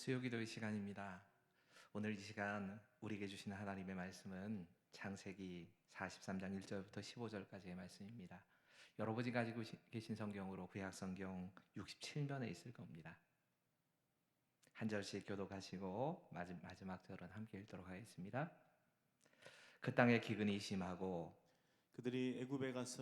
수요기도의 시간입니다. 오늘 이 시간 우리에게 주신 하나님의 말씀은 창세기 43장 1절부터 15절까지의 말씀입니다. 여러분이 가지고 계신 성경으로 구약성경 67면에 있을 겁니다. 한 절씩 교독하시고 마지막 절은 함께 읽도록 하겠습니다. 그 땅에 기근이 심하고 그들이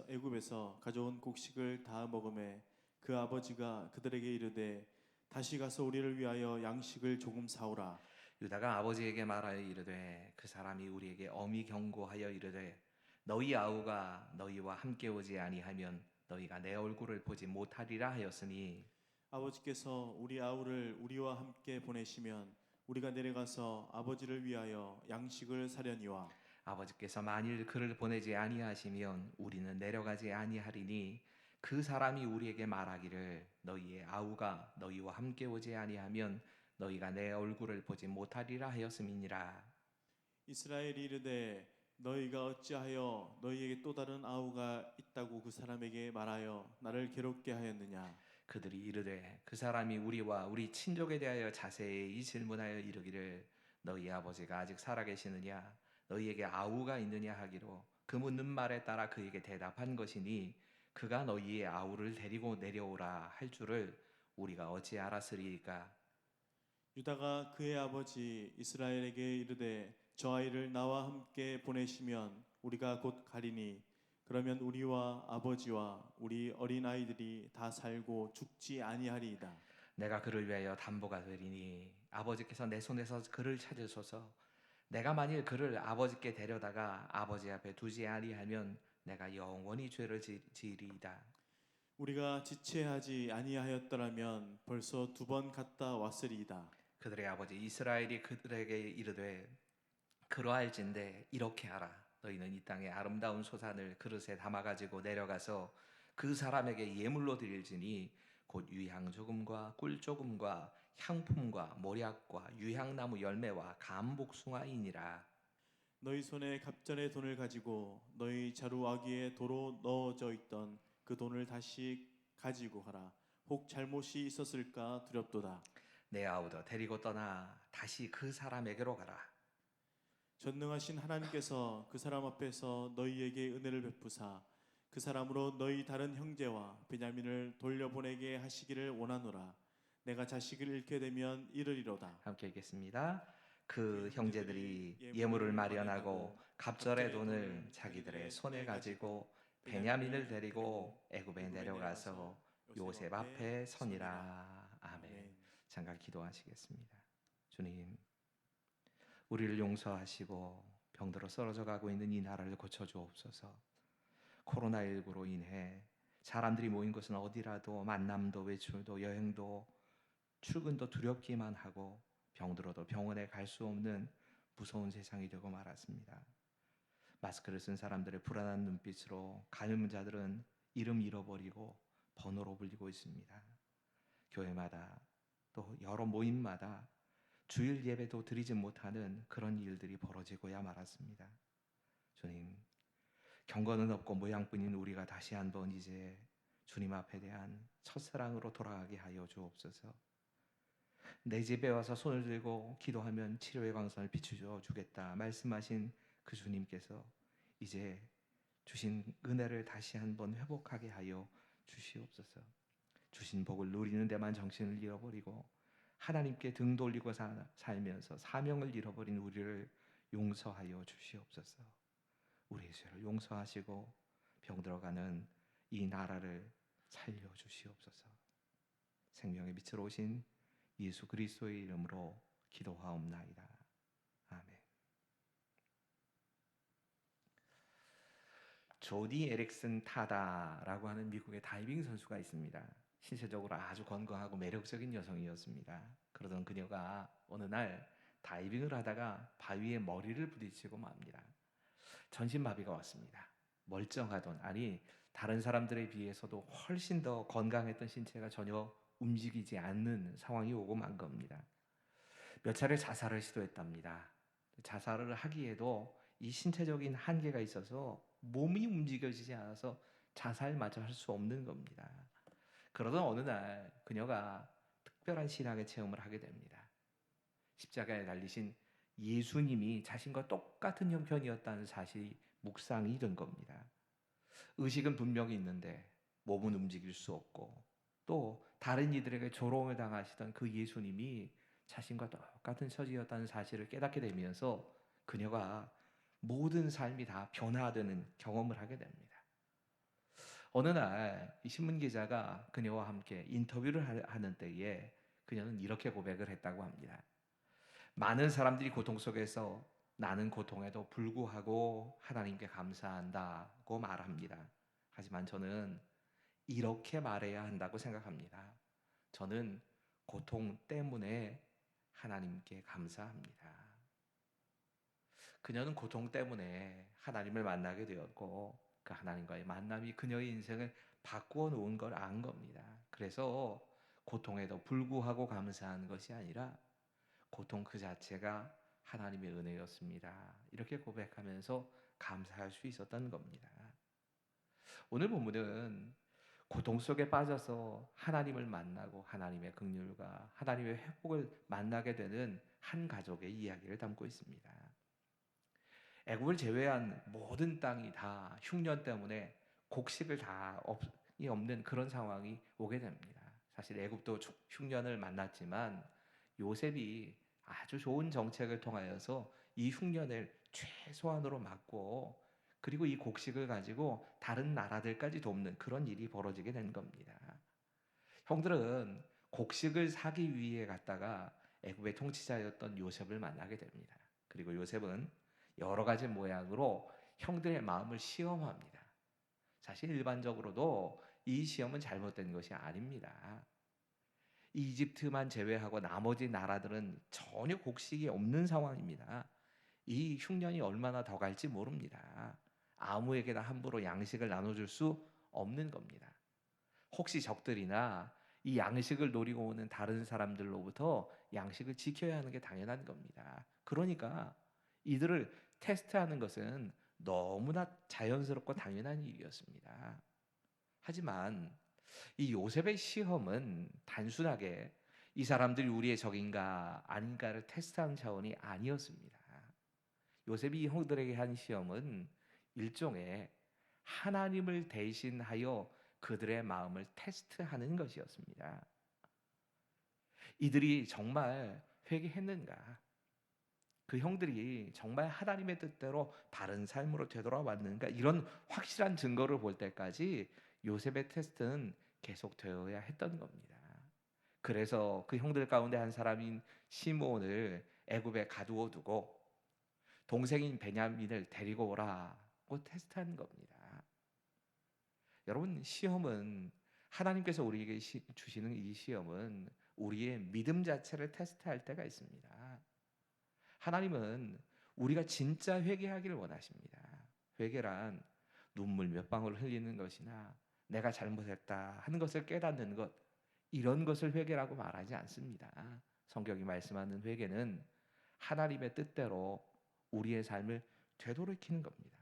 애굽에서 가져온 곡식을 다 먹음에 그 아버지가 그들에게 이르되 다시 가서 우리를 위하여 양식을 조금 사오라. 유다가 아버지에게 말하여 이르되 그 사람이 우리에게 엄히 경고하여 이르되 너희 아우가 너희와 함께 오지 아니하면 너희가 내 얼굴을 보지 못하리라 하였으니 아버지께서 우리 아우를 우리와 함께 보내시면 우리가 내려가서 아버지를 위하여 양식을 사려니와 아버지께서 만일 그를 보내지 아니하시면 우리는 내려가지 아니하리니 그 사람이 우리에게 말하기를 너희의 아우가 너희와 함께 오지 아니하면 너희가 내 얼굴을 보지 못하리라 하였음이니라. 이스라엘이 이르되 너희가 어찌하여 너희에게 또 다른 아우가 있다고 그 사람에게 말하여 나를 괴롭게 하였느냐. 그들이 이르되 그 사람이 우리와 우리 친족에 대하여 자세히 질문하여 이르기를 너희 아버지가 아직 살아계시느냐 너희에게 아우가 있느냐 하기로 그 묻는 말에 따라 그에게 대답한 것이니 그가 너희의 아우를 데리고 내려오라 할 줄을 우리가 어찌 알았으리이까. 유다가 그의 아버지 이스라엘에게 이르되 저 아이를 나와 함께 보내시면 우리가 곧 가리니 그러면 우리와 아버지와 우리 어린 아이들이 다 살고 죽지 아니하리이다. 내가 그를 위하여 담보가 되리니 아버지께서 내 손에서 그를 찾으소서. 내가 만일 그를 아버지께 데려다가 아버지 앞에 두지 아니하면 내가 영원히 죄를 지으리이다. 우리가 지체하지 아니하였더라면 벌써 2번 갔다 왔으리이다. 그들의 아버지 이스라엘이 그들에게 이르되 그러할진대 이렇게 하라. 너희는 이 땅에 아름다운 소산을 그릇에 담아가지고 내려가서 그 사람에게 예물로 드릴지니 곧 유향 조금과 꿀 조금과 향품과 모략과 유향나무 열매와 감복숭아이니라. 너희 손에 갑절의 돈을 가지고 너희 자루아기에 도로 넣어져 있던 그 돈을 다시 가지고 가라. 혹 잘못이 있었을까 두렵도다. 내 아우도 데리고 떠나 다시 그 사람에게로 가라. 전능하신 하나님께서 그 사람 앞에서 너희에게 은혜를 베푸사 그 사람으로 너희 다른 형제와 베냐민을 돌려보내게 하시기를 원하노라. 내가 자식을 잃게 되면 이르리로다. 함께 읽겠습니다. 그 형제들이 예물을 마련하고 갑절의 돈을 자기들의 손에 가지고 베냐민을 데리고 애굽에 내려가서 요셉 앞에 서니라. 아멘. 잠깐 기도하시겠습니다. 주님, 우리를 용서하시고 병들어 쓰러져 가고 있는 이 나라를 고쳐 주옵소서. 코로나19로 인해 사람들이 모인 곳은 어디라도 만남도 외출도 여행도 출근도 두렵기만 하고 병들어도 병원에 갈 수 없는 무서운 세상이 되고 말았습니다. 마스크를 쓴 사람들의 불안한 눈빛으로 감염자들은 이름 잃어버리고 번호로 불리고 있습니다. 교회마다 또 여러 모임마다 주일 예배도 드리지 못하는 그런 일들이 벌어지고야 말았습니다. 주님, 경건은 없고 모양뿐인 우리가 다시 한번 이제 주님 앞에 대한 첫사랑으로 돌아가게 하여 주옵소서. 내 집에 와서 손을 들고 기도하면 치료의 광선을 비추어 주겠다 말씀하신 그 주님께서 이제 주신 은혜를 다시 한번 회복하게 하여 주시옵소서. 주신 복을 누리는 데만 정신을 잃어버리고 하나님께 등 돌리고 살면서 사명을 잃어버린 우리를 용서하여 주시옵소서. 우리의 죄를 용서하시고 병들어가는 이 나라를 살려주시옵소서. 생명의 빛으로 오신 예수 그리스도의 이름으로 기도하옵나이다. 아멘. 조디 에릭슨 타다라고 하는 미국의 다이빙 선수가 있습니다. 신체적으로 아주 건강하고 매력적인 여성이었습니다. 그러던 그녀가 어느 날 다이빙을 하다가 바위에 머리를 부딪히고 맙니다. 전신마비가 왔습니다. 멀쩡하던, 아니 다른 사람들에 비해서도 훨씬 더 건강했던 신체가 전혀 움직이지 않는 상황이 오고 만 겁니다. 몇 차례 자살을 시도했답니다. 자살을 하기에도 이 신체적인 한계가 있어서 몸이 움직여지지 않아서 자살마저 할 수 없는 겁니다. 그러던 어느 날 그녀가 특별한 신앙의 체험을 하게 됩니다. 십자가에 달리신 예수님이 자신과 똑같은 형편이었다는 사실이 묵상이 된 겁니다. 의식은 분명히 있는데 몸은 움직일 수 없고, 또 다른 이들에게 조롱을 당하시던 그 예수님이 자신과 똑같은 처지였다는 사실을 깨닫게 되면서 그녀가 모든 삶이 다 변화되는 경험을 하게 됩니다. 어느 날 이 신문 기자가 그녀와 함께 인터뷰를 하는 때에 그녀는 이렇게 고백을 했다고 합니다. 많은 사람들이 고통 속에서 나는 고통에도 불구하고 하나님께 감사한다고 말합니다. 하지만 저는 이렇게 말해야 한다고 생각합니다. 저는 고통 때문에 하나님께 감사합니다. 그녀는 고통 때문에 하나님을 만나게 되었고, 그 하나님과의 만남이 그녀의 인생을 바꾸어 놓은 걸 안 겁니다. 그래서 고통에도 불구하고 감사한 것이 아니라 고통 그 자체가 하나님의 은혜였습니다. 이렇게 고백하면서 감사할 수 있었던 겁니다. 오늘 본문은 고통 속에 빠져서 하나님을 만나고 하나님의 긍휼과 하나님의 회복을 만나게 되는 한 가족의 이야기를 담고 있습니다. 애굽을 제외한 모든 땅이 다 흉년 때문에 곡식을 다 없는 그런 상황이 오게 됩니다. 사실 애굽도 흉년을 만났지만 요셉이 아주 좋은 정책을 통하여서 이 흉년을 최소한으로 막고, 그리고 이 곡식을 가지고 다른 나라들까지 돕는 그런 일이 벌어지게 된 겁니다. 형들은 곡식을 사기 위해 갔다가 애굽의 통치자였던 요셉을 만나게 됩니다. 그리고 요셉은 여러 가지 모양으로 형들의 마음을 시험합니다. 사실 일반적으로도 이 시험은 잘못된 것이 아닙니다. 이집트만 제외하고 나머지 나라들은 전혀 곡식이 없는 상황입니다. 이 흉년이 얼마나 더 갈지 모릅니다. 아무에게나 함부로 양식을 나눠줄 수 없는 겁니다. 혹시 적들이나 이 양식을 노리고 오는 다른 사람들로부터 양식을 지켜야 하는 게 당연한 겁니다. 그러니까 이들을 테스트하는 것은 너무나 자연스럽고 당연한 일이었습니다. 하지만 이 요셉의 시험은 단순하게 이 사람들이 우리의 적인가 아닌가를 테스트하는 차원이 아니었습니다. 요셉이 이 형들에게 한 시험은 일종의 하나님을 대신하여 그들의 마음을 테스트하는 것이었습니다. 이들이 정말 회개했는가? 그 형들이 정말 하나님의 뜻대로 바른 삶으로 되돌아왔는가? 이런 확실한 증거를 볼 때까지 요셉의 테스트는 계속되어야 했던 겁니다. 그래서 그 형들 가운데 한 사람인 시므온을 애굽에 가두어 두고 동생인 베냐민을 데리고 오라고 테스트한 겁니다. 여러분, 시험은, 하나님께서 우리에게 주시는 이 시험은 우리의 믿음 자체를 테스트할 때가 있습니다. 하나님은 우리가 진짜 회개하기를 원하십니다. 회개란 눈물 몇 방울 흘리는 것이나 내가 잘못했다 하는 것을 깨닫는 것, 이런 것을 회개라고 말하지 않습니다. 성경이 말씀하는 회개는 하나님의 뜻대로 우리의 삶을 되돌이키는 겁니다.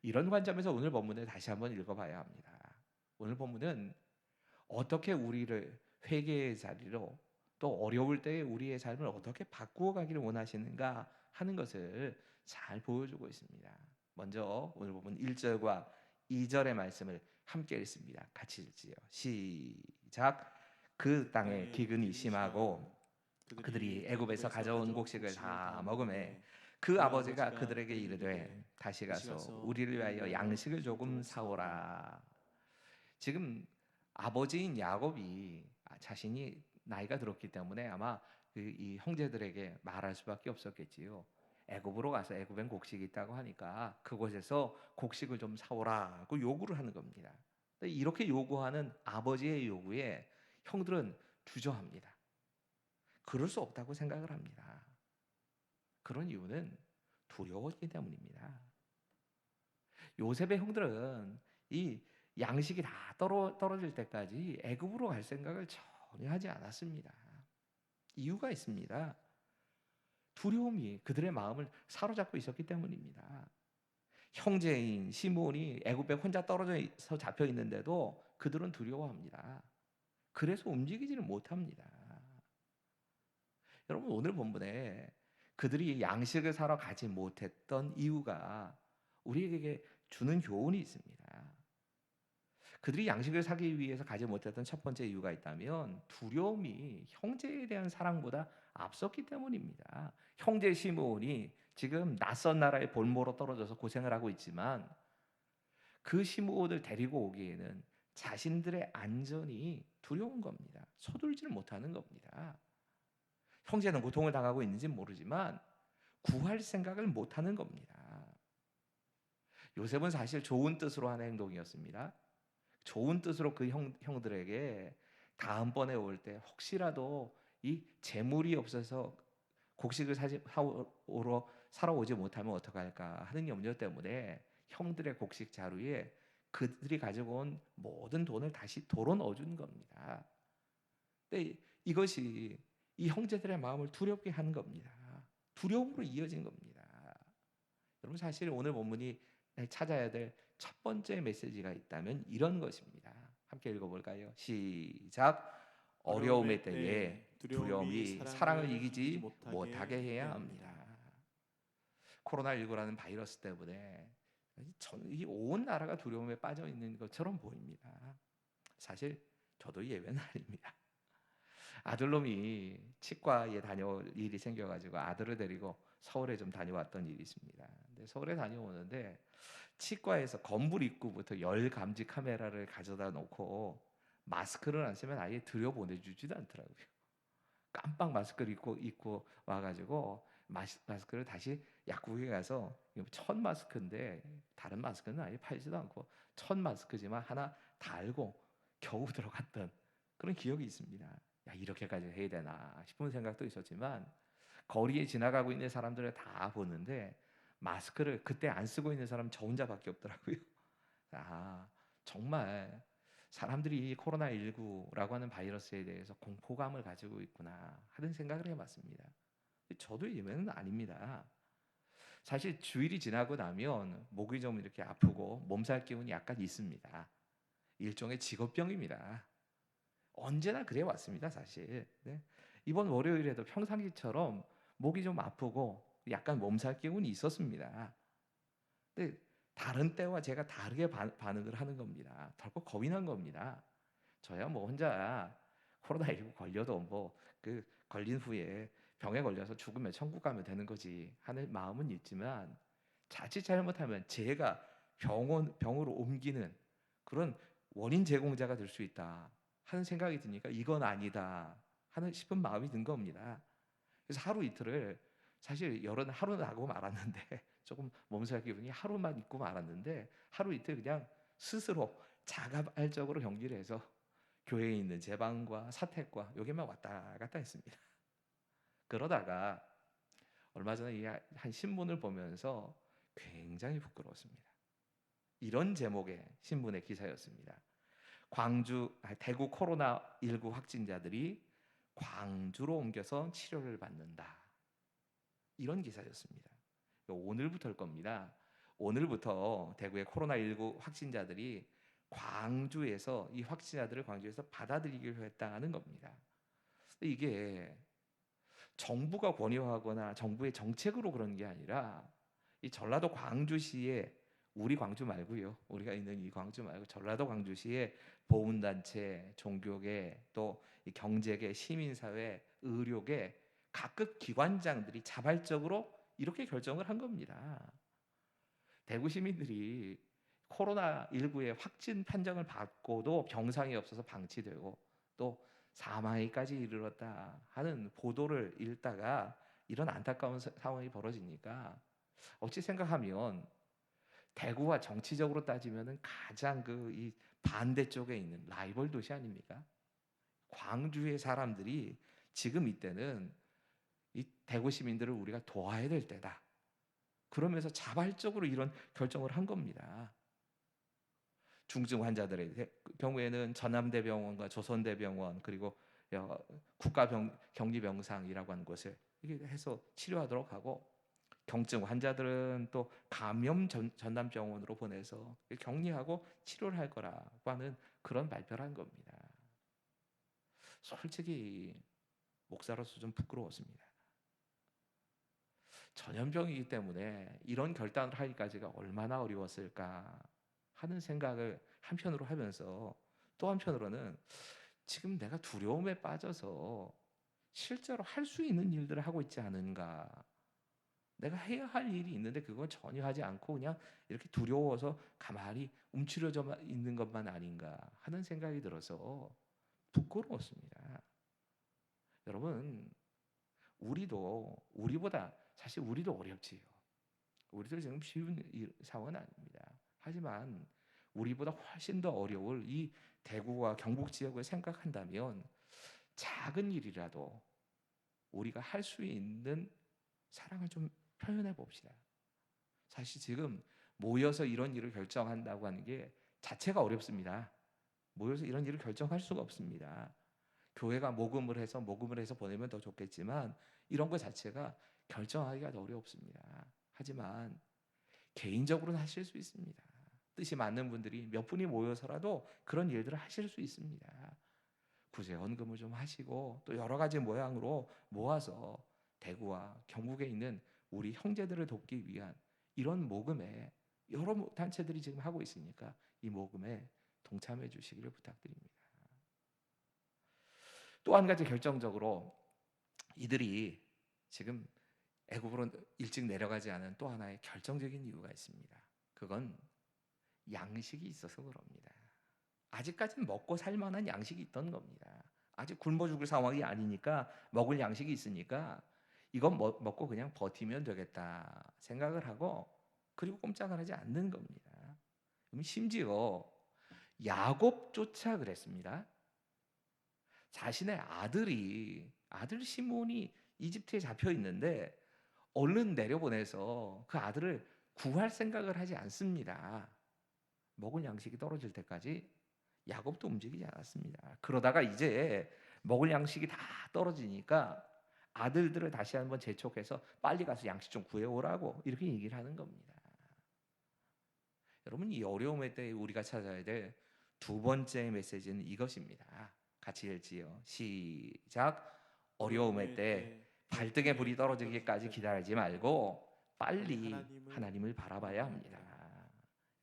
이런 관점에서 오늘 본문을 다시 한번 읽어봐야 합니다. 오늘 본문은 어떻게 우리를 회개의 자리로, 또 어려울 때에 우리의 삶을 어떻게 바꾸어 가기를 원하시는가 하는 것을 잘 보여주고 있습니다. 먼저 오늘 본문 1절과 2절의 말씀을 함께 읽습니다. 같이 읽지요. 시작. 그 땅에 기근이 심하고 그들이 애굽에서 가져온 곡식을 다 먹음에 그 아버지가 그들에게 이르되 다시 가서 우리를 위하여 양식을 조금 사오라. 지금 아버지인 야곱이 자신이 나이가 들었기 때문에 아마 이 형제들에게 말할 수밖에 없었겠지요. 애굽으로 가서 애굽엔 곡식이 있다고 하니까 그곳에서 곡식을 좀 사오라고 요구를 하는 겁니다. 이렇게 요구하는 아버지의 요구에 형들은 주저합니다. 그럴 수 없다고 생각을 합니다. 그런 이유는 두려웠기 때문입니다. 요셉의 형들은 이 양식이 다 떨어질 때까지 애굽으로 갈 생각을 전혀 하지 않았습니다. 이유가 있습니다. 두려움이 그들의 마음을 사로잡고 있었기 때문입니다. 형제인 시므온이 애굽에 혼자 떨어져서 잡혀 있는데도 그들은 두려워합니다. 그래서 움직이지는 못합니다. 여러분 오늘 본문에 그들이 양식을 사러 가지 못했던 이유가 우리에게 주는 교훈이 있습니다. 그들이 양식을 사기 위해서 가지 못했던 첫 번째 이유가 있다면 두려움이 형제에 대한 사랑보다 앞섰기 때문입니다. 형제 시므온이 지금 낯선 나라의 볼모로 떨어져서 고생을 하고 있지만 그 시므온을 데리고 오기에는 자신들의 안전이 두려운 겁니다. 서둘지를 못하는 겁니다. 형제는 고통을 당하고 있는지는 모르지만 구할 생각을 못하는 겁니다. 요셉은 사실 좋은 뜻으로 하는 행동이었습니다. 좋은 뜻으로 그 형들에게 다음번에 올 때 혹시라도 이 재물이 없어서 곡식을 사러 오지 못하면 어떡할까 하는 염려 때문에 형들의 곡식 자루에 그들이 가지고 온 모든 돈을 다시 도로 넣어준 겁니다. 근데 이것이 이 형제들의 마음을 두렵게 하는 겁니다. 두려움으로 이어진 겁니다. 여러분 사실 오늘 본문이 찾아야 될 첫 번째 메시지가 있다면 이런 것입니다. 함께 읽어볼까요? 시작. 어려움의 때에 두려움이 사랑을 이기지 못하게 해야 합니다. 코로나19라는 바이러스 때문에 이 온 나라가 두려움에 빠져 있는 것처럼 보입니다. 사실 저도 예외는 아닙니다. 아들놈이 치과에 다녀올 일이 생겨가지고 아들을 데리고 서울에 좀 다녀왔던 일이 있습니다. 근데 서울에 다녀오는데 치과에서 건물 입구부터 열 감지 카메라를 가져다 놓고 마스크를 안 쓰면 아예 들여보내주지도 않더라고요. 깜빡 마스크를 입고 와가지고 마스크를 다시 약국에 가서 첫 마스크인데 다른 마스크는 아예 팔지도 않고 첫 마스크지만 하나 달고 겨우 들어갔던 그런 기억이 있습니다. 야, 이렇게까지 해야 되나 싶은 생각도 있었지만 거리에 지나가고 있는 사람들을 다 보는데 마스크를 그때 안 쓰고 있는 사람 저 혼자밖에 없더라고요. 아, 정말 사람들이 이 코로나19라고 하는 바이러스에 대해서 공포감을 가지고 있구나 하는 생각을 해봤습니다. 저도 예외는 아닙니다. 사실 주일이 지나고 나면 목이 좀 이렇게 아프고 몸살 기운이 약간 있습니다. 일종의 직업병입니다. 언제나 그래 왔습니다, 사실. 네. 이번 월요일에도 평상시처럼 목이 좀 아프고 약간 몸살 기운이 있었습니다. 근데 다른 때와 제가 다르게 반응을 하는 겁니다. 덜컥 겁이 난 겁니다. 저야 뭐 혼자 코로나19 걸려도 뭐 그 걸린 후에 병에 걸려서 죽으면 천국 가면 되는 거지 하는 마음은 있지만 자칫 잘못하면 제가 병으로 옮기는 그런 원인 제공자가 될 수 있다 하는 생각이 드니까 이건 아니다 하는 싶은 마음이 든 겁니다. 그래서 하루 이틀을 사실 열은 하루 나고 말았는데 조금 몸살 기분이 하루만 있고 말았는데 하루 이틀 그냥 스스로 자가발적으로 격리를 해서 교회에 있는 제 방과 사택과 여기만 왔다 갔다 했습니다. 그러다가 얼마 전에 한 신문을 보면서 굉장히 부끄러웠습니다. 이런 제목의 신문의 기사였습니다. 대구 코로나19 확진자들이 광주로 옮겨서 치료를 받는다. 이런 기사였습니다. 오늘부터일 겁니다. 오늘부터 대구의 코로나19 확진자들이 이 확진자들을 광주에서 받아들이기로 했다는 겁니다. 이게 정부가 권유하거나 정부의 정책으로 그런 게 아니라 이 전라도 광주시에 우리 광주 말고요. 우리가 있는 이 광주 말고 전라도 광주시의 보훈단체, 종교계, 또 이 경제계, 시민사회, 의료계 각급 기관장들이 자발적으로 이렇게 결정을 한 겁니다. 대구 시민들이 코로나19의 확진 판정을 받고도 병상이 없어서 방치되고 또 사망에까지 이르렀다 하는 보도를 읽다가 이런 안타까운 상황이 벌어지니까 어찌 생각하면 대구와 정치적으로 따지면은 가장 이 반대쪽에 있는 라이벌 도시 아닙니까? 광주의 사람들이 지금 이때는 이 대구 시민들을 우리가 도와야 될 때다. 그러면서 자발적으로 이런 결정을 한 겁니다. 중증 환자들의 경우에는 전남대병원과 조선대병원 그리고 국가격리병상이라고 하는 곳을 이렇게 해서 치료하도록 하고 경증 환자들은 또 감염 전담병원으로 보내서 격리하고 치료를 할 거라고 하는 그런 발표를 한 겁니다. 솔직히 목사로서 좀 부끄러웠습니다. 전염병이기 때문에 이런 결단을 하기까지가 얼마나 어려웠을까 하는 생각을 한편으로 하면서, 또 한편으로는 지금 내가 두려움에 빠져서 실제로 할 수 있는 일들을 하고 있지 않은가, 내가 해야 할 일이 있는데 그건 전혀 하지 않고 그냥 이렇게 두려워서 가만히 움츠려져 있는 것만 아닌가 하는 생각이 들어서 부끄러웠습니다. 여러분, 우리보다 사실 우리도 어렵지요. 우리도 지금 쉬운 상황은 아닙니다. 하지만 우리보다 훨씬 더 어려울 이 대구와 경북 지역을 생각한다면 작은 일이라도 우리가 할 수 있는 사랑을 좀 표현해 봅시다. 사실 지금 모여서 이런 일을 결정한다고 하는 게 자체가 어렵습니다. 모여서 이런 일을 결정할 수가 없습니다. 교회가 모금을 해서 보내면 더 좋겠지만 이런 것 자체가 결정하기가 더 어렵습니다. 하지만 개인적으로는 하실 수 있습니다. 뜻이 맞는 분들이 몇 분이 모여서라도 그런 일들을 하실 수 있습니다. 구제헌금을 좀 하시고 또 여러 가지 모양으로 모아서 대구와 경북에 있는 우리 형제들을 돕기 위한 이런 모금에, 여러 단체들이 지금 하고 있으니까 이 모금에 동참해 주시기를 부탁드립니다. 또 한 가지 결정적으로 이들이 지금 애굽으로 일찍 내려가지 않은 또 하나의 결정적인 이유가 있습니다. 그건 양식이 있어서 그럽니다. 아직까지는 먹고 살 만한 양식이 있던 겁니다. 아직 굶어 죽을 상황이 아니니까 먹을 양식이 있으니까 이건 먹고 그냥 버티면 되겠다 생각을 하고, 그리고 꼼짝을 하지 않는 겁니다. 심지어 야곱조차 그랬습니다. 자신의 아들 시몬이 이집트에 잡혀 있는데 얼른 내려보내서 그 아들을 구할 생각을 하지 않습니다. 먹을 양식이 떨어질 때까지 야곱도 움직이지 않았습니다. 그러다가 이제 먹을 양식이 다 떨어지니까 아들들을 다시 한번 재촉해서 빨리 가서 양식 좀 구해오라고 이렇게 얘기를 하는 겁니다. 여러분, 이 어려움의 때에 우리가 찾아야 될 두 번째 메시지는 이것입니다. 같이 읽지요. 시작. 어려움의 때 발등에 불이 떨어지기까지 기다리지 말고 빨리 하나님을 바라봐야 합니다.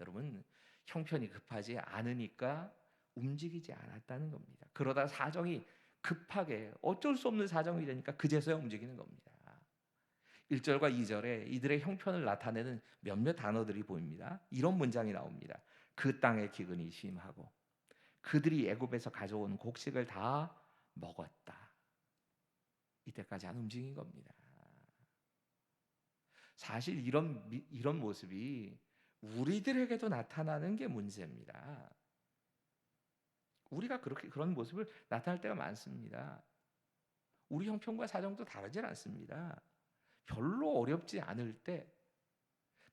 여러분, 형편이 급하지 않으니까 움직이지 않았다는 겁니다. 그러다 사정이 급하게 어쩔 수 없는 사정이 되니까 그제서야 움직이는 겁니다. 1절과 2절에 이들의 형편을 나타내는 몇몇 단어들이 보입니다. 이런 문장이 나옵니다. 그 땅의 기근이 심하고 그들이 애굽에서 가져온 곡식을 다 먹었다. 이때까지 안 움직인 겁니다. 사실 이런 모습이 우리들에게도 나타나는 게 문제입니다. 우리가 그런 모습을 나타낼 때가 많습니다. 우리 형편과 사정도 다르지 않습니다. 별로 어렵지 않을 때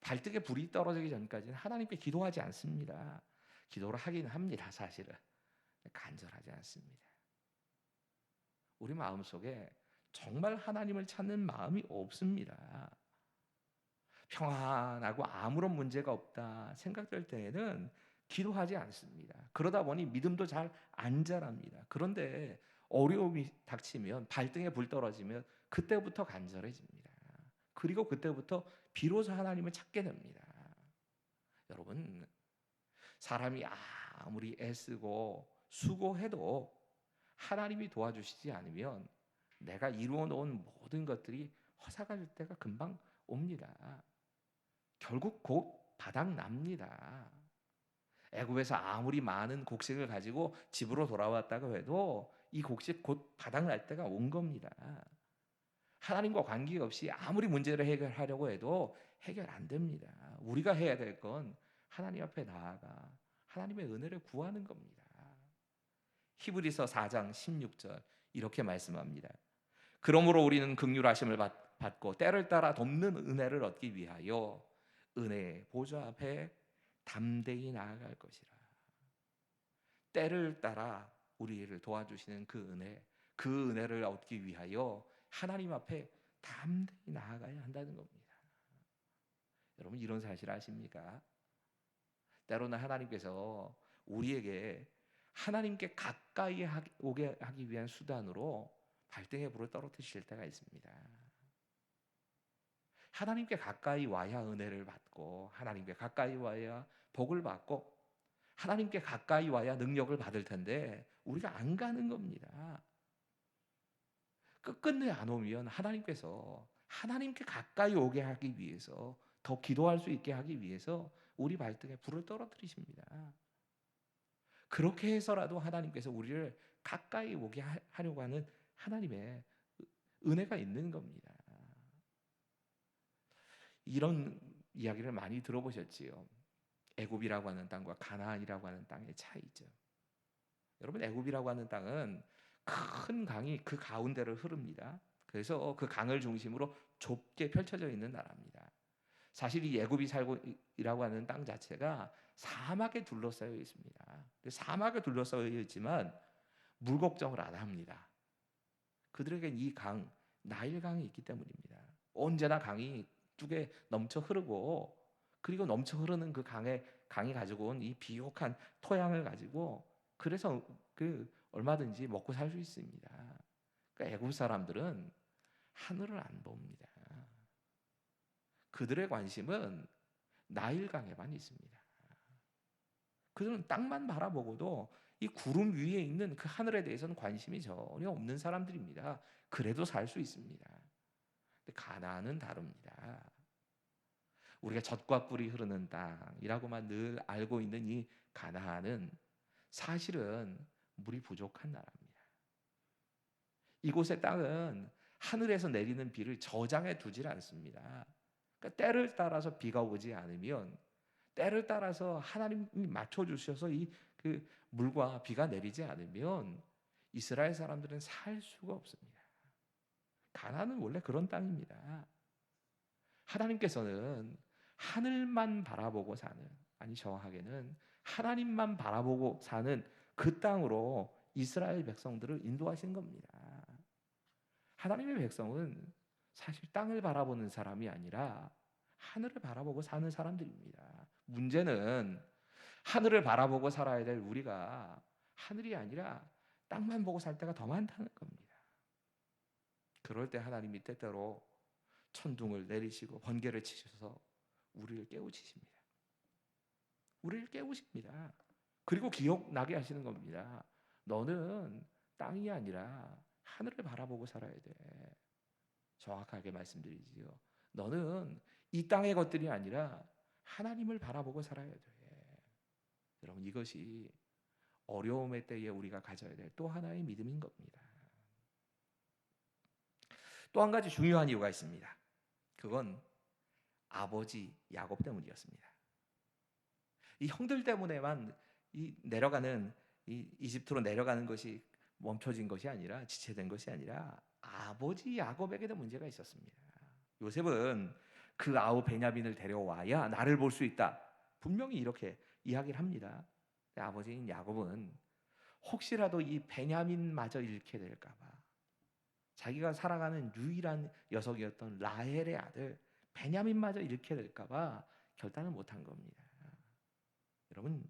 발등에 불이 떨어지기 전까지는 하나님께 기도하지 않습니다. 기도를 하긴 합니다. 사실은 간절하지 않습니다. 우리 마음속에 정말 하나님을 찾는 마음이 없습니다. 평안하고 아무런 문제가 없다 생각될 때에는 기도하지 않습니다. 그러다 보니 믿음도 잘 안 자랍니다. 그런데 어려움이 닥치면, 발등에 불 떨어지면 그때부터 간절해집니다. 그리고 그때부터 비로소 하나님을 찾게 됩니다. 여러분, 사람이 아무리 애쓰고 수고해도 하나님이 도와주시지 않으면 내가 이루어 놓은 모든 것들이 허사갈 때가 금방 옵니다. 결국 곧 바닥 납니다. 애굽에서 아무리 많은 곡식을 가지고 집으로 돌아왔다고 해도 이 곡식 곧 바닥 날 때가 온 겁니다. 하나님과 관계없이 아무리 문제를 해결하려고 해도 해결 안 됩니다. 우리가 해야 될 건 하나님 앞에 나아가 하나님의 은혜를 구하는 겁니다. 히브리서 4장 16절 이렇게 말씀합니다. 그러므로 우리는 긍휼하심을 받고 때를 따라 돕는 은혜를 얻기 위하여 은혜의 보좌 앞에 담대히 나아갈 것이라. 때를 따라 우리를 도와주시는 그 은혜를 얻기 위하여 하나님 앞에 담대히 나아가야 한다는 겁니다. 여러분, 이런 사실 아십니까? 때로는 하나님께서 우리에게 하나님께 가까이 오게 하기 위한 수단으로 발등에 불을 떨어뜨리실 때가 있습니다. 하나님께 가까이 와야 은혜를 받고, 하나님께 가까이 와야 복을 받고, 하나님께 가까이 와야 능력을 받을 텐데 우리가 안 가는 겁니다. 끝끝내 안 오면 하나님께서 하나님께 가까이 오게 하기 위해서, 더 기도할 수 있게 하기 위해서 우리 발등에 불을 떨어뜨리십니다. 그렇게 해서라도 하나님께서 우리를 가까이 오게 하려고 하는 하나님의 은혜가 있는 겁니다. 이런 이야기를 많이 들어보셨지요. 애굽이라고 하는 땅과 가나안이라고 하는 땅의 차이죠. 여러분, 애굽이라고 하는 땅은 큰 강이 그 가운데를 흐릅니다. 그래서 그 강을 중심으로 좁게 펼쳐져 있는 나라입니다. 사실 이 애굽이 살고이라고 하는 땅 자체가 사막에 둘러싸여 있습니다. 사막에 둘러싸여 있지만 물 걱정을 안 합니다. 그들에겐 이 강, 나일강이 있기 때문입니다. 언제나 강이 뚝에 넘쳐 흐르고, 그리고 넘쳐 흐르는 그 강이 가지고 온 이 비옥한 토양을 가지고, 그래서 얼마든지 먹고 살 수 있습니다. 그러니까 애굽 사람들은 하늘을 안 봅니다. 그들의 관심은 나일강에만 있습니다. 그들은 땅만 바라보고도 이 구름 위에 있는 그 하늘에 대해서는 관심이 전혀 없는 사람들입니다. 그래도 살 수 있습니다. 근데 가나안은 다릅니다. 우리가 젖과 꿀이 흐르는 땅이라고만 늘 알고 있는 이 가나안은 사실은 물이 부족한 나라입니다. 이곳의 땅은 하늘에서 내리는 비를 저장해 두질 않습니다. 그러니까 때를 따라서 비가 오지 않으면, 때를 따라서 하나님이 맞춰 주셔서 그 물과 비가 내리지 않으면 이스라엘 사람들은 살 수가 없습니다. 가나안은 원래 그런 땅입니다. 하나님께서는 하늘만 바라보고 사는, 아니 정확하게는 하나님만 바라보고 사는 그 땅으로 이스라엘 백성들을 인도하신 겁니다. 하나님의 백성은 사실 땅을 바라보는 사람이 아니라 하늘을 바라보고 사는 사람들입니다. 문제는 하늘을 바라보고 살아야 될 우리가 하늘이 아니라 땅만 보고 살 때가 더 많다는 겁니다. 그럴 때 하나님이 때때로 천둥을 내리시고 번개를 치셔서 우리를 깨우치십니다. 우리를 깨우십니다. 그리고 기억나게 하시는 겁니다. 너는 땅이 아니라 하늘을 바라보고 살아야 돼. 정확하게 말씀드리지요. 너는 이 땅의 것들이 아니라 하나님을 바라보고 살아야 돼. 여러분, 이것이 어려움의 때에 우리가 가져야 될 또 하나의 믿음인 겁니다. 또 한 가지 중요한 이유가 있습니다. 그건 아버지 야곱 때문이었습니다. 이 형들 때문에만 이 이집트로 내려가는 것이 멈춰진 것이 아니라, 지체된 것이 아니라 아버지 야곱에게도 문제가 있었습니다. 요셉은 그 아우 베냐민을 데려와야 나를 볼 수 있다, 분명히 이렇게 이야기를 합니다. 근데 아버지인 야곱은 혹시라도 이 베냐민마저 잃게 될까 봐, 자기가 살아가는 유일한 녀석이었던 라헬의 아들 베냐민마저 잃게 될까 봐 결단을 못한 겁니다. 여러분,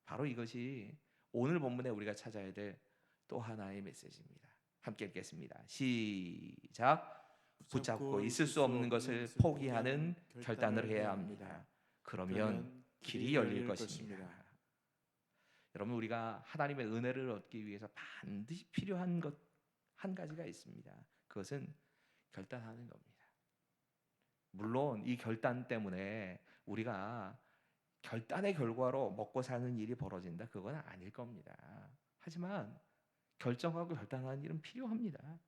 바로 이것이 오늘 본문에 우리가 찾아야 될 또 하나의 메시지입니다. 함께 읽겠습니다. 시작. 붙잡고 있을 수 없는 것을 포기하는 결단을 해야 합니다. 그러면 길이 열릴 것입니다. 여러분, 우리가 하나님의 은혜를 얻기 위해서 반드시 필요한 것 한 가지가 있습니다. 그것은 결단하는 겁니다. 물론 이 결단 때문에 우리가 결단의 결과로 먹고 사는 일이 벌어진다, 그건 아닐 겁니다. 하지만 결정하고 결단하는 일은 필요합니다.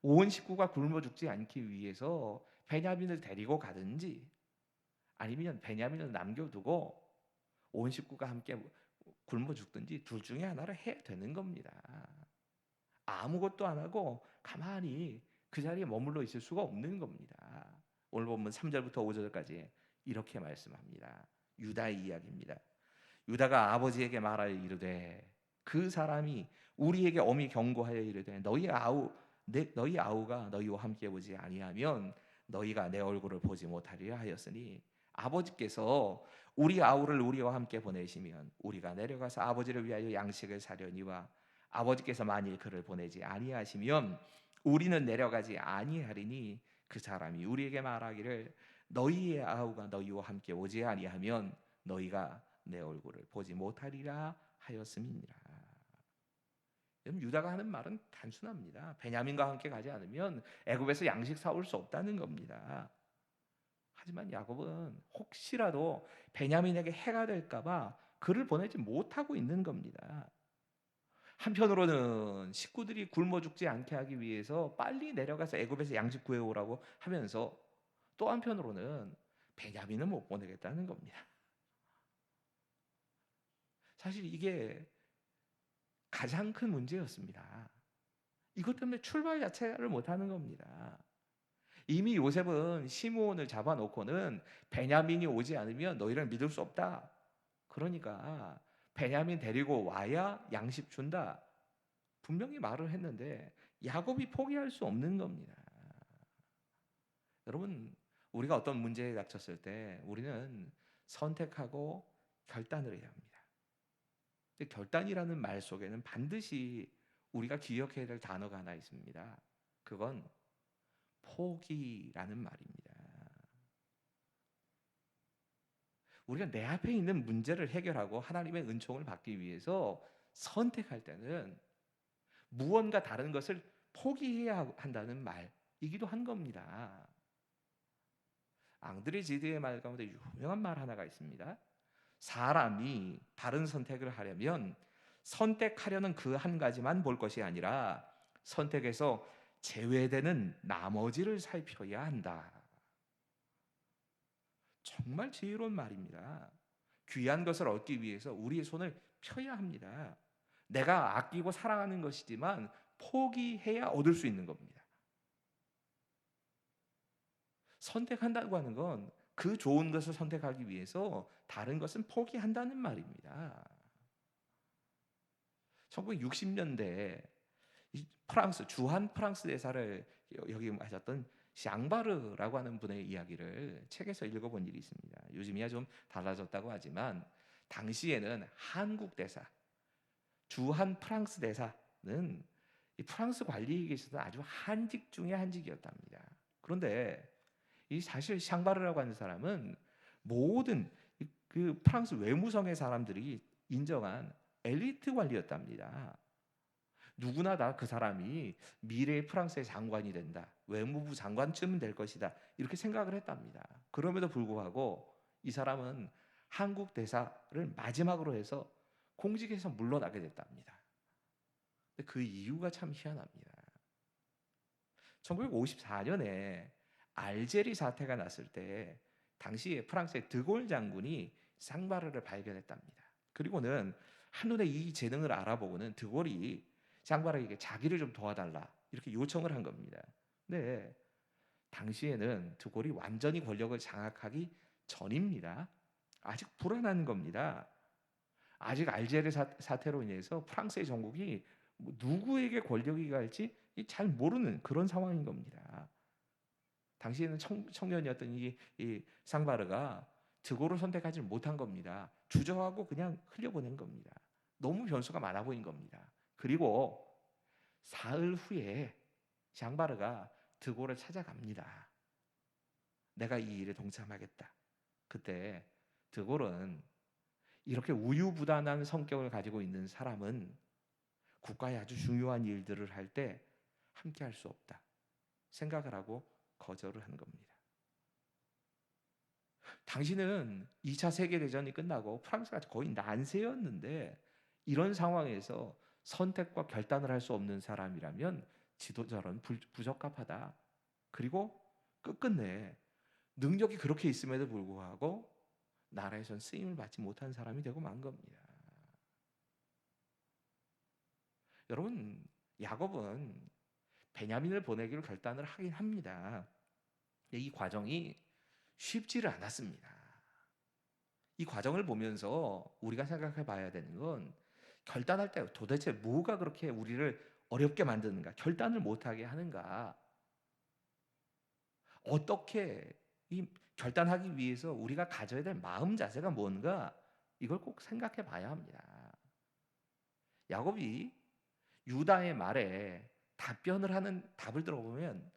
온 식구가 굶어 죽지 않기 위해서 베냐민을 데리고 가든지, 아니면 베냐민을 남겨두고 온 식구가 함께 굶어 죽든지 둘 중에 하나를 해야 되는 겁니다. 아무것도 안 하고 가만히 그 자리에 머물러 있을 수가 없는 겁니다. 오늘 본문 3절부터 5절까지 이렇게 말씀합니다. 유다의 이야기입니다. 유다가 아버지에게 말하여 이르되, 그 사람이 우리에게 엄히 경고하여 이르되, 너희 아우가 너희와 함께 오지 아니하면 너희가 내 얼굴을 보지 못하리라 하였으니, 아버지께서 우리 아우를 우리와 함께 보내시면 우리가 내려가서 아버지를 위하여 양식을 사려니와 아버지께서 만일 그를 보내지 아니하시면 우리는 내려가지 아니하리니 그 사람이 우리에게 말하기를 너희의 아우가 너희와 함께 오지 아니하면 너희가 내 얼굴을 보지 못하리라 하였음이니라. 여러분, 유다가 하는 말은 단순합니다. 베냐민과 함께 가지 않으면 애굽에서 양식 사올 수 없다는 겁니다. 하지만 야곱은 혹시라도 베냐민에게 해가 될까봐 그를 보내지 못하고 있는 겁니다. 한편으로는 식구들이 굶어 죽지 않게 하기 위해서 빨리 내려가서 애굽에서 양식 구해오라고 하면서 또 한편으로는 베냐민은 못 보내겠다는 겁니다. 사실 이게 가장 큰 문제였습니다. 이것 때문에 출발 자체를 못하는 겁니다. 이미 요셉은 시므온을 잡아놓고는 베냐민이 오지 않으면 너희를 믿을 수 없다. 그러니까 베냐민 데리고 와야 양식 준다. 분명히 말을 했는데 야곱이 포기할 수 없는 겁니다. 여러분, 우리가 어떤 문제에 닥쳤을 때 우리는 선택하고 결단을 해야 합니다. 근데 결단이라는 말 속에는 반드시 우리가 기억해야 될 단어가 하나 있습니다. 그건 포기라는 말입니다. 우리가 내 앞에 있는 문제를 해결하고 하나님의 은총을 받기 위해서 선택할 때는 무언가 다른 것을 포기해야 한다는 말이기도 한 겁니다. 앙드레 지드의 말 가운데 유명한 말 하나가 있습니다. 사람이 바른 선택을 하려면 선택하려는 그 한 가지만 볼 것이 아니라 선택에서 제외되는 나머지를 살펴야 한다. 정말 지혜로운 말입니다. 귀한 것을 얻기 위해서 우리의 손을 펴야 합니다. 내가 아끼고 사랑하는 것이지만 포기해야 얻을 수 있는 겁니다. 선택한다고 하는 건 그 좋은 것을 선택하기 위해서 다른 것은 포기한다는 말입니다. 1960년대 프랑스 주한 프랑스 대사를 역임하셨던 샹바르라고 하는 분의 이야기를 책에서 읽어본 일이 있습니다. 요즘이야 좀 달라졌다고 하지만 당시에는 한국 대사, 주한 프랑스 대사는 이 프랑스 관리에 계시던 아주 한직 중의 한직이었답니다. 그런데 이 사실 샹바르라고 하는 사람은 모든 그 프랑스 외무성의 사람들이 인정한 엘리트 관리였답니다. 누구나 다 그 사람이 미래의 프랑스의 장관이 된다. 외무부 장관쯤은 될 것이다. 이렇게 생각을 했답니다. 그럼에도 불구하고 이 사람은 한국 대사를 마지막으로 해서 공직에서 물러나게 됐답니다. 근데 그 이유가 참 희한합니다. 1954년에 알제리 사태가 났을 때 당시에 프랑스의 드골 장군이 샹바르를 발견했답니다. 그리고는 한눈에 이 재능을 알아보고는 드골이 샹바르에게 자기를 좀 도와달라 이렇게 요청을 한 겁니다. 네, 당시에는 드골이 완전히 권력을 장악하기 전입니다. 아직 불안한 겁니다. 아직 알제리 사태로 인해서 프랑스의 정국이 누구에게 권력이 갈지 잘 모르는 그런 상황인 겁니다. 당시에는 청년이었던 이 샹바르가 드골을 선택하지 못한 겁니다. 주저하고 그냥 흘려보낸 겁니다. 너무 변수가 많아 보인 겁니다. 그리고 사흘 후에 샹바르가 드골을 찾아갑니다. 내가 이 일에 동참하겠다. 그때 드골은 이렇게 우유부단한 성격을 가지고 있는 사람은 국가의 아주 중요한 일들을 할 때 함께 할 수 없다 생각을 하고 거절을 한 겁니다. 당신은 2차 세계대전이 끝나고 프랑스가 거의 난세였는데 이런 상황에서 선택과 결단을 할 수 없는 사람이라면 지도자는 부적합하다. 그리고 끝끝내 능력이 그렇게 있음에도 불구하고 나라에선 쓰임을 받지 못한 사람이 되고 만 겁니다. 여러분, 야곱은 베냐민을 보내기로 결단을 하긴 합니다. 이 과정이 쉽지를 않았습니다. 이 과정을 보면서 우리가 생각해 봐야 되는 건 결단할 때 도대체 뭐가 그렇게 우리를 어렵게 만드는가, 결단을 못하게 하는가, 어떻게 이 결단하기 위해서 우리가 가져야 될 마음 자세가 뭔가 이걸 꼭 생각해 봐야 합니다. 야곱이 유다의 말에 답변을 하는 답을 들어보면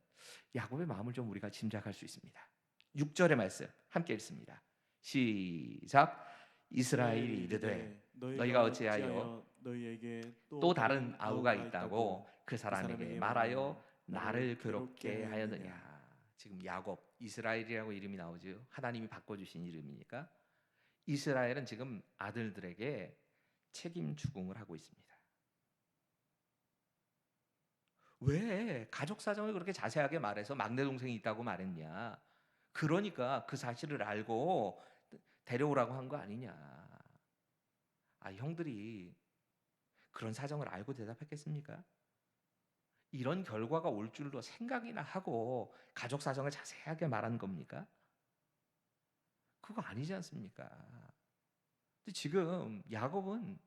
야곱의 마음을 좀 우리가 짐작할 수 있습니다. 6절의 말씀 함께 읽습니다. 시작. 이스라엘이 이르되 너희가 어찌하여 너희에게 또 다른 아우가 있다고 그 사람에게 말하여 나를 괴롭게 하였느냐. 지금 야곱, 이스라엘이라고 이름이 나오죠. 하나님이 바꿔주신 이름이니까. 이스라엘은 지금 아들들에게 책임 추궁을 하고 있습니다. 왜 가족 사정을 그렇게 자세하게 말해서 막내 동생이 있다고 말했냐? 그러니까 그 사실을 알고 데려오라고 한 거 아니냐? 아, 형들이 그런 사정을 알고 대답했겠습니까? 이런 결과가 올 줄로 생각이나 하고 가족 사정을 자세하게 말한 겁니까? 그거 아니지 않습니까? 근데 지금 야곱은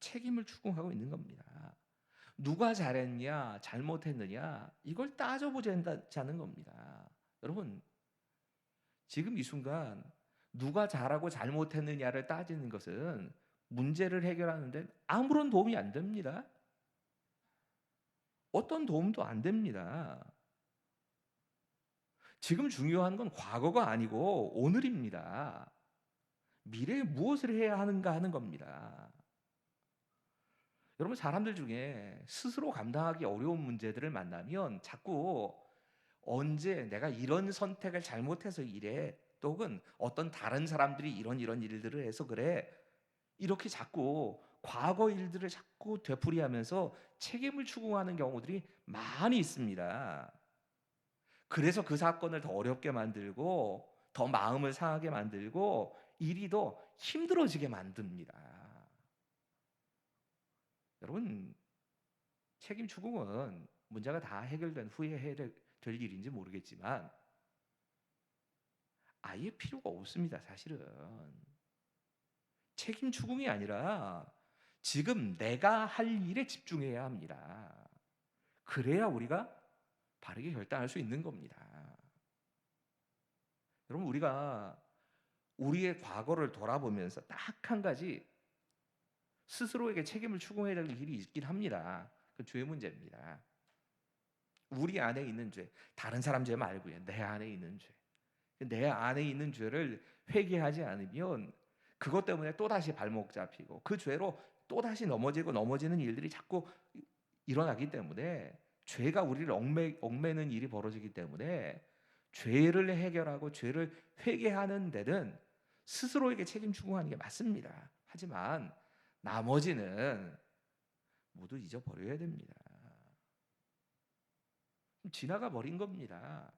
책임을 추궁하고 있는 겁니다. 누가 잘했냐, 잘못했느냐, 이걸 따져보자는 겁니다. 여러분, 지금 이 순간 누가 잘하고 잘못했느냐를 따지는 것은 문제를 해결하는데 아무런 도움이 안 됩니다. 어떤 도움도 안 됩니다. 지금 중요한 건 과거가 아니고 오늘입니다. 미래에 무엇을 해야 하는가 하는 겁니다. 여러분, 사람들 중에 스스로 감당하기 어려운 문제들을 만나면 자꾸 언제 내가 이런 선택을 잘못해서 이래, 또는 어떤 다른 사람들이 이런 일들을 해서 그래, 이렇게 자꾸 과거 일들을 자꾸 되풀이하면서 책임을 추궁하는 경우들이 많이 있습니다. 그래서 그 사건을 더 어렵게 만들고 더 마음을 상하게 만들고 일이 더 힘들어지게 만듭니다. 여러분, 책임 추궁은 문제가 다 해결된 후에 해야 될 일인지 모르겠지만 아예 필요가 없습니다. 사실은 책임 추궁이 아니라 지금 내가 할 일에 집중해야 합니다. 그래야 우리가 바르게 결단할 수 있는 겁니다. 여러분, 우리가 우리의 과거를 돌아보면서 딱 한 가지 스스로에게 책임을 추궁해야 될 일이 있긴 합니다. 그 죄의 문제입니다. 우리 안에 있는 죄, 다른 사람 죄 말고요. 내 안에 있는 죄. 내 안에 있는 죄를 회개하지 않으면 그것 때문에 또다시 발목 잡히고 그 죄로 또다시 넘어지는 일들이 자꾸 일어나기 때문에 죄가 우리를 얽매는 일이 벌어지기 때문에 죄를 해결하고 죄를 회개하는 데는 스스로에게 책임 추궁하는 게 맞습니다. 하지만 나머지는 모두 잊어버려야 됩니다. 지나가 버린 겁니다.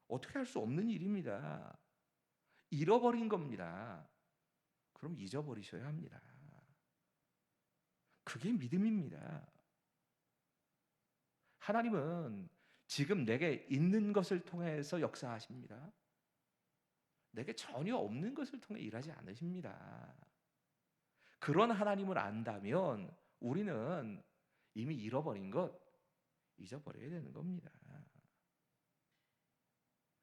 어떻게 할 수 없는 일입니다. 잃어버린 겁니다. 그럼 잊어버리셔야 합니다. 그게 믿음입니다. 하나님은 지금 내게 있는 것을 통해서 역사하십니다. 내게 전혀 없는 것을 통해 일하지 않으십니다. 그런 하나님을 안다면 우리는 이미 잃어버린 것 잊어버려야 되는 겁니다.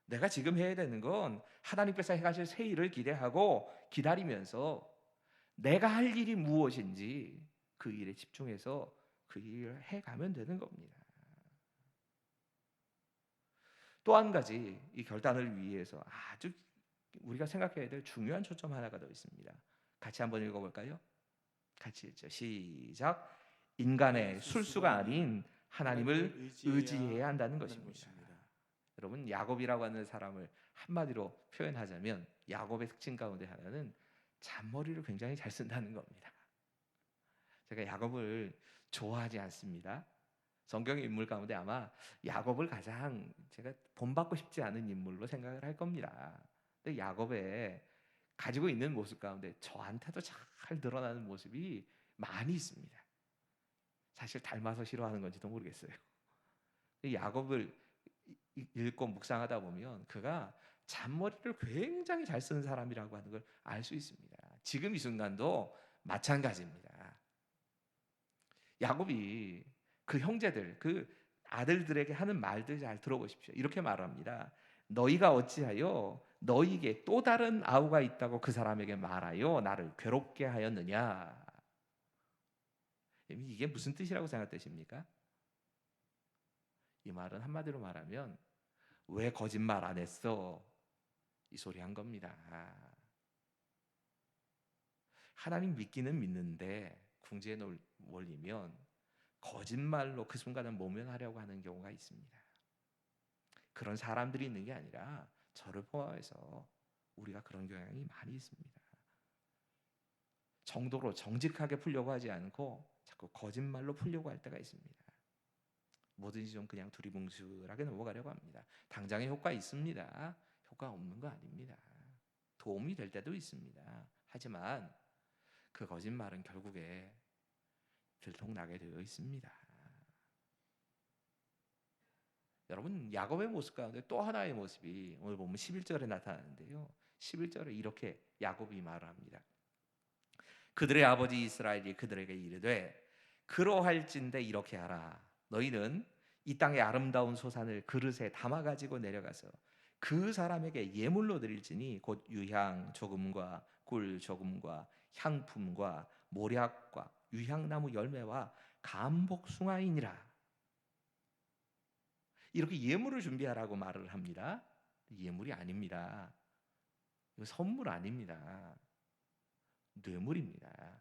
내가 지금 해야 되는 건 하나님께서 해가실 새 일을 기대하고 기다리면서 내가 할 일이 무엇인지 그 일에 집중해서 그 일을 해가면 되는 겁니다. 또 한 가지 이 결단을 위해서 아주 우리가 생각해야 될 중요한 초점 하나가 더 있습니다. 같이 한번 읽어볼까요? 같이 읽죠. 시작. 인간의 술수가 아닌 하나님을 의지해야 한다는 것입니다. 여러분, 야곱이라고 하는 사람을 한마디로 표현하자면 야곱의 특징 가운데 하나는 잔머리를 굉장히 잘 쓴다는 겁니다. 제가 야곱을 좋아하지 않습니다. 성경의 인물 가운데 아마 야곱을 가장 제가 본받고 싶지 않은 인물로 생각을 할 겁니다. 근데 야곱의 가지고 있는 모습 가운데 저한테도 잘 드러나는 모습이 많이 있습니다. 사실 닮아서 싫어하는 건지도 모르겠어요. 야곱을 읽고 묵상하다 보면 그가 잔머리를 굉장히 잘 쓰는 사람이라고 하는 걸 알 수 있습니다. 지금 이 순간도 마찬가지입니다. 야곱이 그 형제들, 그 아들들에게 하는 말들 잘 들어보십시오. 이렇게 말합니다. 너희가 어찌하여 너희에게 또 다른 아우가 있다고 그 사람에게 말하여 나를 괴롭게 하였느냐. 이게 무슨 뜻이라고 생각되십니까? 이 말은 한마디로 말하면 왜 거짓말 안 했어? 이 소리 한 겁니다. 하나님 믿기는 믿는데 궁지에 몰리면 거짓말로 그 순간을 모면하려고 하는 경우가 있습니다. 그런 사람들이 있는 게 아니라 저를 포함해서 우리가 그런 경향이 많이 있습니다. 정도로 정직하게 풀려고 하지 않고 자꾸 거짓말로 풀려고 할 때가 있습니다. 뭐든지 좀 그냥 두리뭉술하게 넘어가려고 합니다. 당장의 효과 있습니다. 효과 없는 거 아닙니다. 도움이 될 때도 있습니다. 하지만 그 거짓말은 결국에 들통나게 되어 있습니다. 여러분, 야곱의 모습 가운데 또 하나의 모습이 오늘 보면 11절에 나타나는데요. 11절에 이렇게 야곱이 말을 합니다. 그들의 아버지 이스라엘이 그들에게 이르되 그러할진대 이렇게 하라. 너희는 이 땅의 아름다운 소산을 그릇에 담아 가지고 내려가서 그 사람에게 예물로 드릴지니 곧 유향 조금과 꿀 조금과 향품과 모략과 유향나무 열매와 감복숭아이니라. 이렇게 예물을 준비하라고 말을 합니다. 예물이 아닙니다. 이거 선물 아닙니다. 뇌물입니다.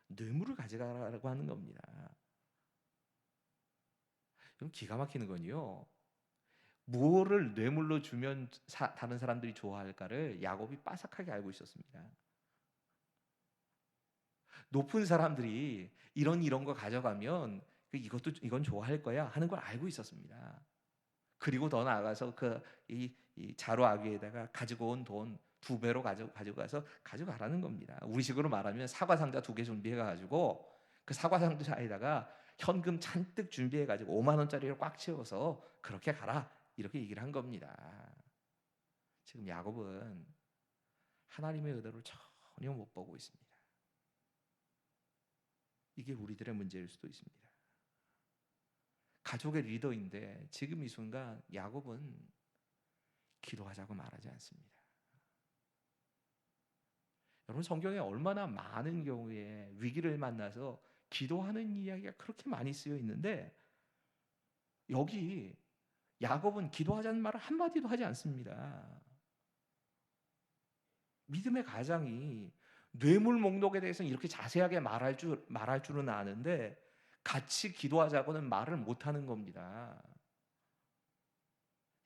뇌물을 가져가라고 하는 겁니다. 그럼 기가 막히는 건요. 무엇을 뇌물로 주면 다른 사람들이 좋아할까를 야곱이 빠삭하게 알고 있었습니다. 높은 사람들이 이런 거 가져가면 이건 좋아할 거야 하는 걸 알고 있었습니다. 그리고 더 나아가서 이 자루 아귀에다가 가지고 온 돈 2배로 가져가서 가져가라는 겁니다. 우리식으로 말하면 사과 상자 2개 준비해 가지고 그 사과 상자에다가 현금 잔뜩 준비해 가지고 5만 원짜리를 꽉 채워서 그렇게 가라 이렇게 얘기를 한 겁니다. 지금 야곱은 하나님의 의도를 전혀 못 보고 있습니다. 이게 우리들의 문제일 수도 있습니다. 가족의 리더인데 지금 이 순간 야곱은 기도하자고 말하지 않습니다. 여러분, 성경에 얼마나 많은 경우에 위기를 만나서 기도하는 이야기가 그렇게 많이 쓰여 있는데 여기 야곱은 기도하자는 말을 한마디도 하지 않습니다. 믿음의 가장이 뇌물 목록에 대해서는 이렇게 자세하게 말할 줄은 아는데 같이 기도하자고는 말을 못하는 겁니다.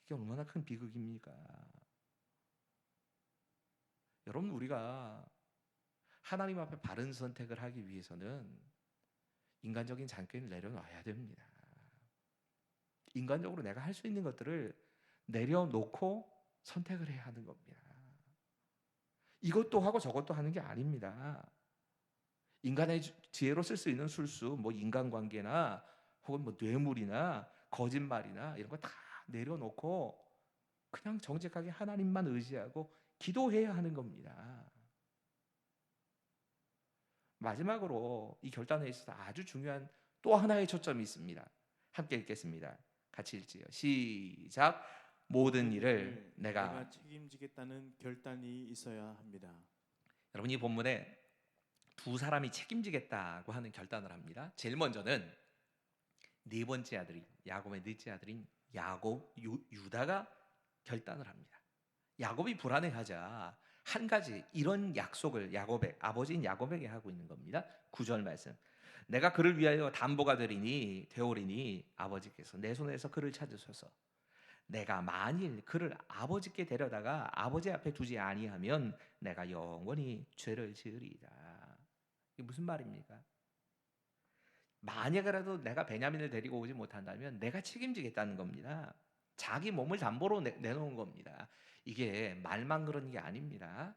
이게 얼마나 큰 비극입니까? 여러분, 우리가 하나님 앞에 바른 선택을 하기 위해서는 인간적인 장애를 내려놔야 됩니다. 인간적으로 내가 할 수 있는 것들을 내려놓고 선택을 해야 하는 겁니다. 이것도 하고 저것도 하는 게 아닙니다. 인간의 지혜로 쓸 수 있는 술수, 뭐 인간관계나 혹은 뭐 뇌물이나 거짓말이나 이런 거 다 내려놓고 그냥 정직하게 하나님만 의지하고 기도해야 하는 겁니다. 마지막으로 이 결단에 있어서 아주 중요한 또 하나의 초점이 있습니다. 함께 읽겠습니다. 같이 읽지요. 시작. 모든 일을 내가 책임지겠다는 결단이 있어야 합니다. 여러분, 이 본문에 두 사람이 책임지겠다고 하는 결단을 합니다. 제일 먼저는 네 번째 아들인 야곱의 넷째 아들인 유다가 결단을 합니다. 야곱이 불안해하자 한 가지 이런 약속을 야곱의 아버지인 야곱에게 하고 있는 겁니다. 9절 말씀. 내가 그를 위하여 담보가 되오리니 아버지께서 내 손에서 그를 찾으소서. 내가 만일 그를 아버지께 데려다가 아버지 앞에 두지 아니하면 내가 영원히 죄를 지으리이다. 이게 무슨 말입니까? 만약이라도 내가 베냐민을 데리고 오지 못한다면 내가 책임지겠다는 겁니다. 자기 몸을 담보로 내놓은 겁니다. 이게 말만 그런 게 아닙니다.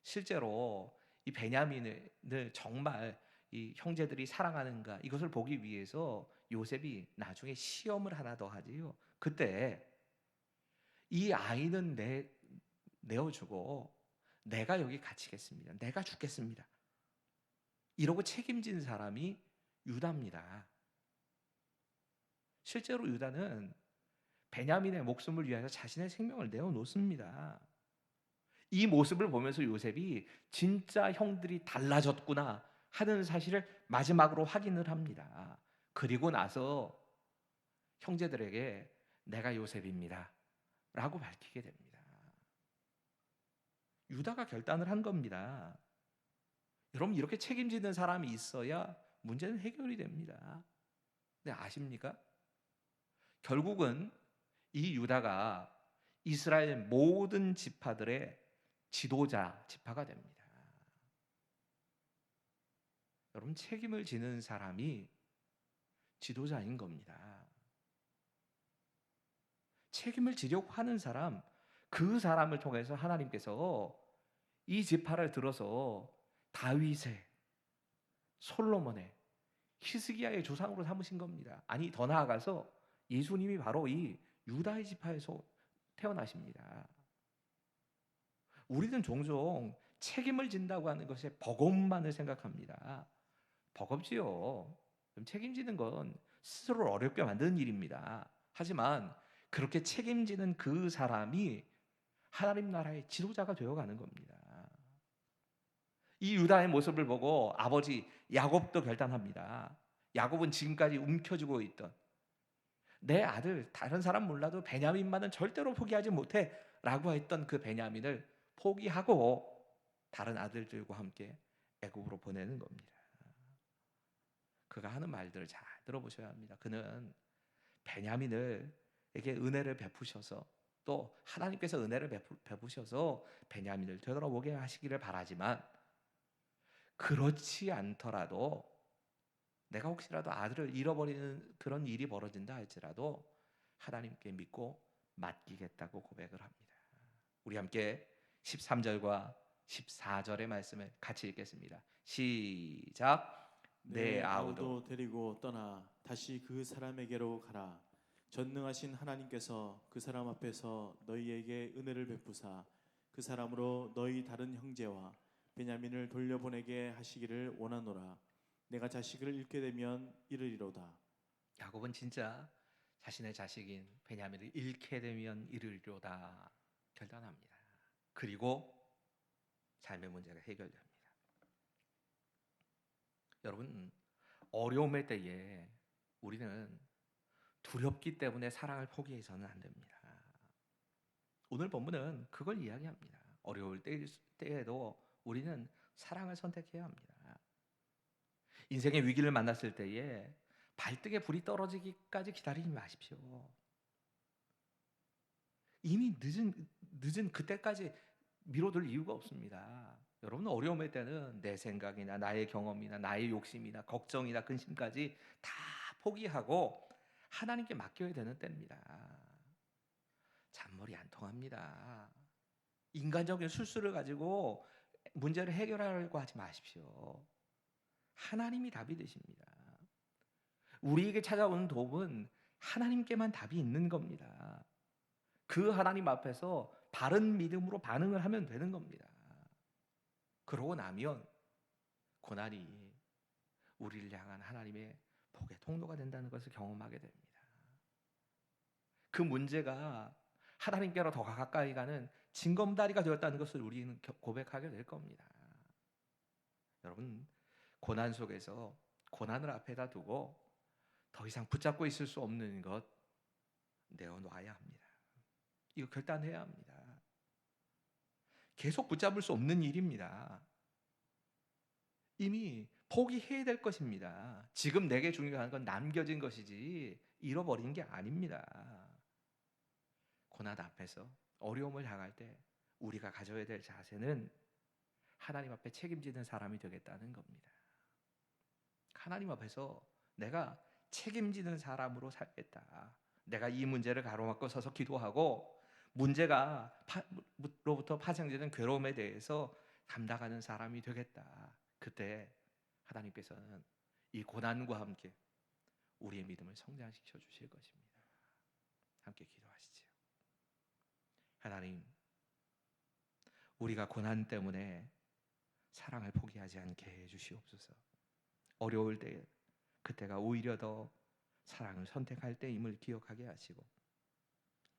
실제로 이 베냐민을 정말 이 형제들이 사랑하는가 이것을 보기 위해서 요셉이 나중에 시험을 하나 더 하지요. 그때 이 아이는 내어주고 내가 여기 갇히겠습니다. 내가 죽겠습니다. 이러고 책임진 사람이 유다입니다. 실제로 유다는 베냐민의 목숨을 위하여 자신의 생명을 내어놓습니다. 이 모습을 보면서 요셉이 진짜 형들이 달라졌구나 하는 사실을 마지막으로 확인을 합니다. 그리고 나서 형제들에게 내가 요셉입니다 라고 밝히게 됩니다. 유다가 결단을 한 겁니다. 여러분, 이렇게 책임지는 사람이 있어야 문제는 해결이 됩니다. 근데 아십니까? 결국은 이 유다가 이스라엘 모든 지파들의 지도자 지파가 됩니다. 여러분, 책임을 지는 사람이 지도자인 겁니다. 책임을 지려고 하는 사람, 그 사람을 통해서 하나님께서 이 지파를 들어서 다윗의, 솔로몬의, 히스기야의 조상으로 삼으신 겁니다. 아니, 더 나아가서 예수님이 바로 이 유다의 지파에서 태어나십니다. 우리는 종종 책임을 진다고 하는 것에 버거움만을 생각합니다. 버겁지요. 책임지는 건 스스로를 어렵게 만드는 일입니다. 하지만 그렇게 책임지는 그 사람이 하나님 나라의 지도자가 되어가는 겁니다. 이 유다의 모습을 보고 아버지 야곱도 결단합니다. 야곱은 지금까지 움켜쥐고 있던 내 아들, 다른 사람 몰라도 베냐민만은 절대로 포기하지 못해 라고 했던 그 베냐민을 포기하고 다른 아들들과 함께 애굽으로 보내는 겁니다. 그가 하는 말들을 잘 들어보셔야 합니다. 그는 베냐민에게 은혜를 베푸셔서, 또 하나님께서 은혜를 베푸셔서 베냐민을 되돌아오게 하시기를 바라지만, 그렇지 않더라도 내가 혹시라도 아들을 잃어버리는 그런 일이 벌어진다 할지라도 하나님께 믿고 맡기겠다고 고백을 합니다. 우리 함께 13절과 14절의 말씀을 같이 읽겠습니다. 시작. 내 아우도 데리고 떠나 다시 그 사람에게로 가라. 전능하신 하나님께서 그 사람 앞에서 너희에게 은혜를 베푸사 그 사람으로 너희 다른 형제와 베냐민을 돌려보내게 하시기를 원하노라. 내가 자식을 잃게 되면 이르리로다. 야곱은 진짜 자신의 자식인 베냐민을 잃게 되면 이르리로다 결단합니다. 그리고 삶의 문제가 해결됩니다. 여러분, 어려움의 때에 우리는 두렵기 때문에 사랑을 포기해서는 안 됩니다. 오늘 본문은 그걸 이야기합니다. 어려울 때에도 우리는 사랑을 선택해야 합니다. 인생의 위기를 만났을 때에 발등에 불이 떨어지기까지 기다리지 마십시오. 이미 늦은 그때까지 미뤄둘 이유가 없습니다. 여러분, 어려움의 때는 내 생각이나 나의 경험이나 나의 욕심이나 걱정이나 근심까지 다 포기하고 하나님께 맡겨야 되는 때입니다. 잔머리 안 통합니다. 인간적인 술수를 가지고 문제를 해결하려고 하지 마십시오. 하나님이 답이 되십니다. 우리에게 찾아오는 도움은 하나님께만 답이 있는 겁니다. 그 하나님 앞에서 바른 믿음으로 반응을 하면 되는 겁니다. 그러고 나면 고난이 우리를 향한 하나님의 복의 통로가 된다는 것을 경험하게 됩니다. 그 문제가 하나님께로 더 가까이 가는 징검다리가 되었다는 것을 우리는 고백하게 될 겁니다. 여러분, 고난 속에서 고난을 앞에다 두고 더 이상 붙잡고 있을 수 없는 것 내어놔야 합니다. 이거 결단해야 합니다. 계속 붙잡을 수 없는 일입니다. 이미 포기해야 될 것입니다. 지금 내게 중요한 건 남겨진 것이지 잃어버린 게 아닙니다. 고난 앞에서 어려움을 당할 때 우리가 가져야 될 자세는 하나님 앞에 책임지는 사람이 되겠다는 겁니다. 하나님 앞에서 내가 책임지는 사람으로 살겠다. 내가 이 문제를 가로막고 서서 기도하고 문제로부터 파생되는 괴로움에 대해서 감당하는 사람이 되겠다. 그때 하나님께서는 이 고난과 함께 우리의 믿음을 성장시켜 주실 것입니다. 함께 기도하시죠. 하나님, 우리가 고난 때문에 사랑을 포기하지 않게 해주시옵소서. 어려울 때 그때가 오히려 더 사랑을 선택할 때임을 기억하게 하시고,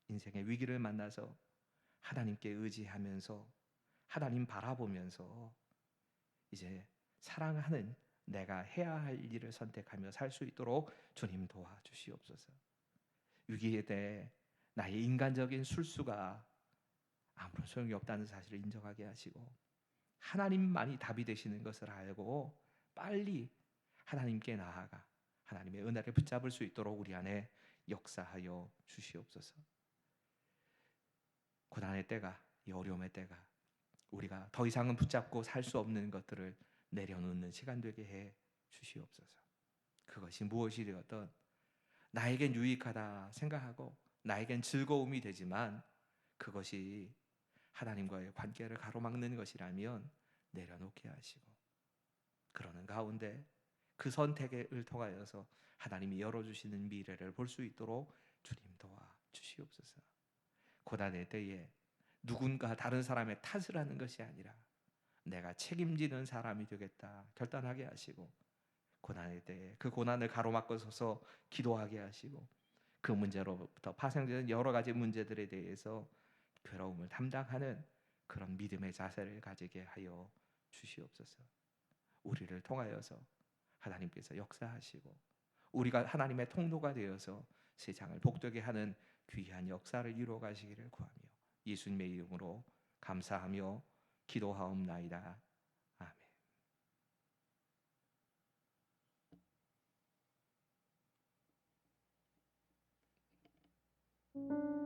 인생의 위기를 만나서 하나님께 의지하면서 하나님 바라보면서 이제 사랑하는 내가 해야 할 일을 선택하며 살 수 있도록 주님 도와주시옵소서. 위기에 대해 나의 인간적인 술수가 아무런 소용이 없다는 사실을 인정하게 하시고 하나님만이 답이 되시는 것을 알고 빨리 하나님께 나아가 하나님의 은혜를 붙잡을 수 있도록 우리 안에 역사하여 주시옵소서. 고난의 때가, 이 어려움의 때가 우리가 더 이상은 붙잡고 살 수 없는 것들을 내려놓는 시간 되게 해 주시옵소서. 그것이 무엇이 되었든 나에겐 유익하다 생각하고 나에겐 즐거움이 되지만 그것이 하나님과의 관계를 가로막는 것이라면 내려놓게 하시고, 그러는 가운데 그 선택을 통하여서 하나님이 열어주시는 미래를 볼 수 있도록 주님 도와 주시옵소서. 고난의 때에 누군가 다른 사람의 탓을 하는 것이 아니라 내가 책임지는 사람이 되겠다 결단하게 하시고, 고난의 때에 그 고난을 가로막고 서서 기도하게 하시고, 그 문제로부터 파생되는 여러 가지 문제들에 대해서 괴로움을 담당하는 그런 믿음의 자세를 가지게 하여 주시옵소서. 우리를 통하여서 하나님께서 역사하시고 우리가 하나님의 통로가 되어서 세상을 복되게 하는 귀한 역사를 이루어 가시기를 구하며 예수님의 이름으로 감사하며 기도하옵나이다. 아멘.